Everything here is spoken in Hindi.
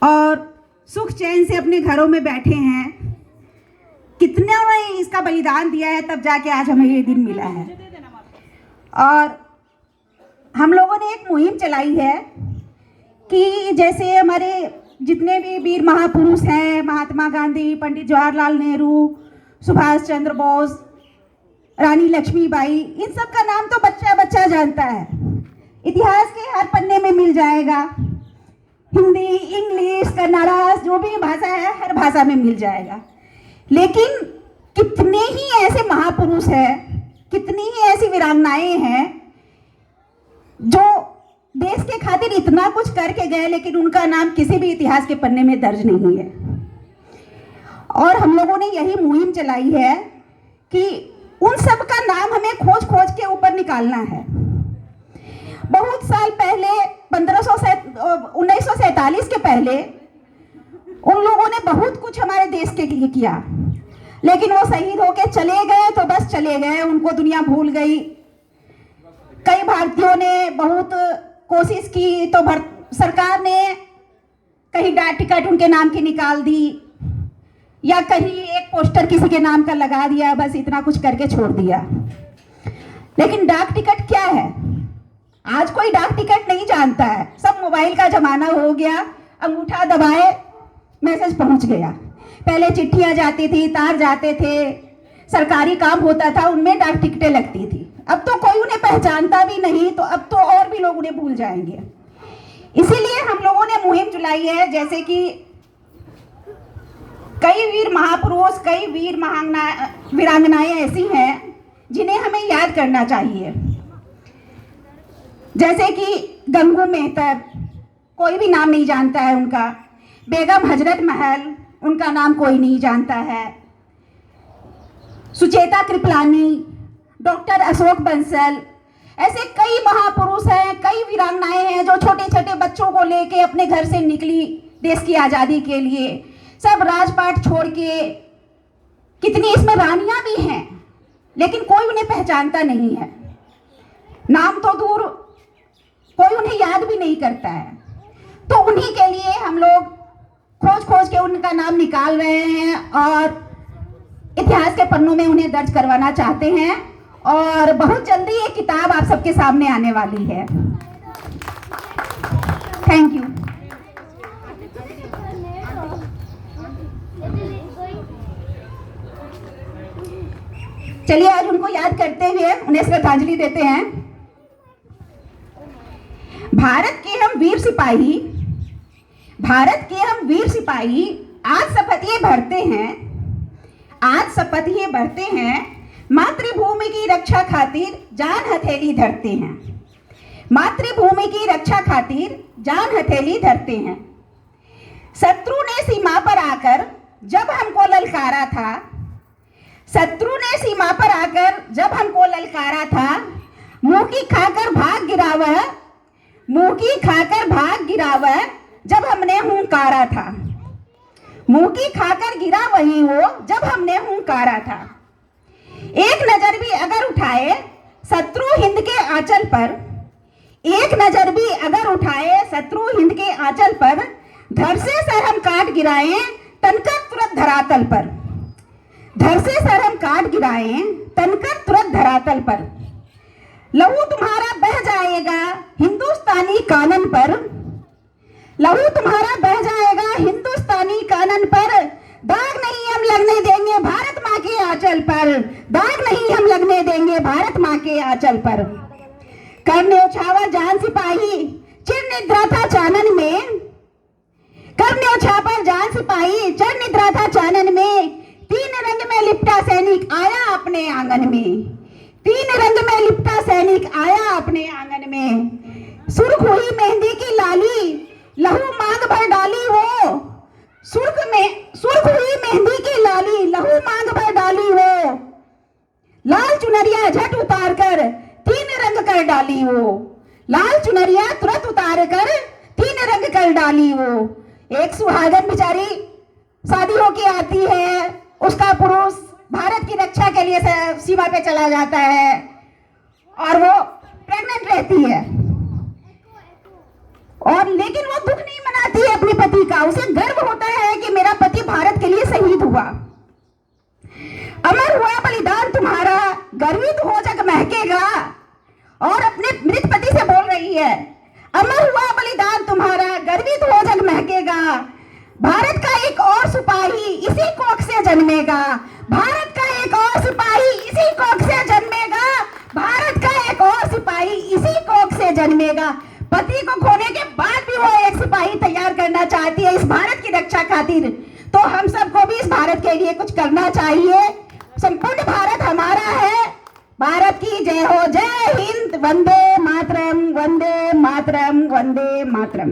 और सुख चैन से अपने घरों में बैठे हैं। कितने ने इसका बलिदान दिया है, तब जाके आज हमें ये दिन मिला है। और हम लोगों ने एक मुहिम चलाई है कि जैसे हमारे जितने भी वीर महापुरुष हैं, महात्मा गांधी, पंडित जवाहरलाल नेहरू, सुभाष चंद्र बोस, रानी लक्ष्मीबाई, इन सब का नाम तो बच्चा बच्चा जानता है। इतिहास के हर पन्ने में मिल जाएगा। हिंदी, इंग्लिश, कन्नड़ा, जो भी भाषा है हर भाषा में मिल जाएगा। लेकिन कितने ही ऐसे महापुरुष हैं, कितनी ही ऐसी वीरांगनाएं हैं जो देश के खातिर इतना कुछ करके गए, लेकिन उनका नाम किसी भी इतिहास के पन्ने में दर्ज नहीं है। और हम लोगों ने यही मुहिम चलाई है कि उन सब का नाम हमें खोज खोज के ऊपर निकालना है। बहुत साल पहले 1947 के पहले उन लोगों ने बहुत कुछ हमारे देश के लिए किया, लेकिन वो शहीद होके चले गए तो बस चले गए, उनको दुनिया भूल गई। कई भारतीयों ने बहुत कोशिश की तो सरकार ने कहीं डाक टिकट उनके नाम की निकाल दी, या कहीं एक पोस्टर किसी के नाम का लगा दिया, बस इतना कुछ करके छोड़ दिया। लेकिन डाक टिकट क्या है? आज कोई डाक टिकट नहीं जानता है। सब मोबाइल का जमाना हो गया, अंगूठा दबाए मैसेज पहुंच गया। पहले चिट्ठियां जाती थी, तार जाते थे, सरकारी काम होता था, उनमें डाक टिकटें लगती थी। अब तो कोई उन्हें पहचानता भी नहीं, तो अब तो और भी लोग उन्हें भूल जाएंगे। इसीलिए हम लोगों ने मुहिम चलाई है, जैसे कि कई वीर महापुरुष, कई वीरांगनाएं ऐसी हैं जिन्हें हमें याद करना चाहिए। जैसे कि गंगू मेहतर, कोई भी नाम नहीं जानता है उनका। बेगम हजरत महल, उनका नाम कोई नहीं जानता है। सुचेता कृपलानी, डॉक्टर अशोक बंसल, ऐसे कई महापुरुष हैं, कई वीरांगनाएं हैं जो छोटे छोटे बच्चों को लेके अपने घर से निकली देश की आज़ादी के लिए। सब राजपाट छोड़ के, कितनी इसमें रानियां भी हैं, लेकिन कोई उन्हें पहचानता नहीं है। नाम तो दूर, कोई उन्हें याद भी नहीं करता है। तो उन्हीं के लिए हम लोग खोज खोज के उनका नाम निकाल रहे हैं और इतिहास के पन्नों में उन्हें दर्ज करवाना चाहते हैं। और बहुत जल्दी ये किताब आप सबके सामने आने वाली है। Thank you. चलिए आज उनको याद करते हुए उन्हें श्रद्धांजलि देते हैं। भारत के हम वीर सिपाही आज शपथ ये भरते हैं, मातृभूमि की रक्षा खातिर जान हथेली धरते हैं। मातृभूमि की रक्षा खातिर जान हथेली धरते हैं। शत्रु ने सीमा पर आकर जब हमको ललकारा था, मुंह की खाकर भाग गिरावह जब हमने हुंकारा था। मुंह की खाकर गिरा वही हो जब हमने हुंकारा था। एक नजर भी अगर उठाए शत्रु हिंद के आंचल पर, धर से सर हम काट गिराएं तनकर तुरंत धरातल पर। लहू तुम्हारा बह जाएगा हिंदुस्तानी कानन पर, दाग नहीं हम लगने देंगे भारत माँ के आंचल पर। कर न्योछावर जान सिपाही चिर निद्रा था चानन में, तीन रंग में लिपटा सैनिक आया अपने आंगन में। सुर्ख हुई मेहंदी की लाली लहू मांग भर डाली वो, लाल चुनरिया झट उतार कर तीन रंग कर डाली वो। एक सुहागन बेचारी शादी होके आती है, उसका पुरुष भारत की रक्षा के लिए सीमा पे चला जाता है और वो प्रेग्नेंट रहती है, और लेकिन वो दुख नहीं मनाती है अपने पति का। उसे गर्व होता है कि मेरा पति भारत के लिए शहीद हुआ। अमर हुआ बलिदान तुम्हारा, गर्वित हो जग महकेगा। और अपने मृत पति से बोल रही है, अमर हुआ बलिदान तुम्हारा, गर्वित हो जग महकेगा। भारत का एक और सिपाही इसी कोख से जन्मेगा। भारत का एक और सिपाही इसी कोख से जन्मेगा। भारत का एक और सिपाही इसी कोख से जन्मेगा। पति को खोने के बाद भी वो एक सिपाही तैयार करना चाहती है इस भारत की रक्षा खातिर। तो हम सबको भी इस भारत के लिए कुछ करना चाहिए। संपूर्ण भारत हमारा है। भारत की जय हो। जय हिंद। वंदे मातरम, वंदे मातरम, वंदे मातरम।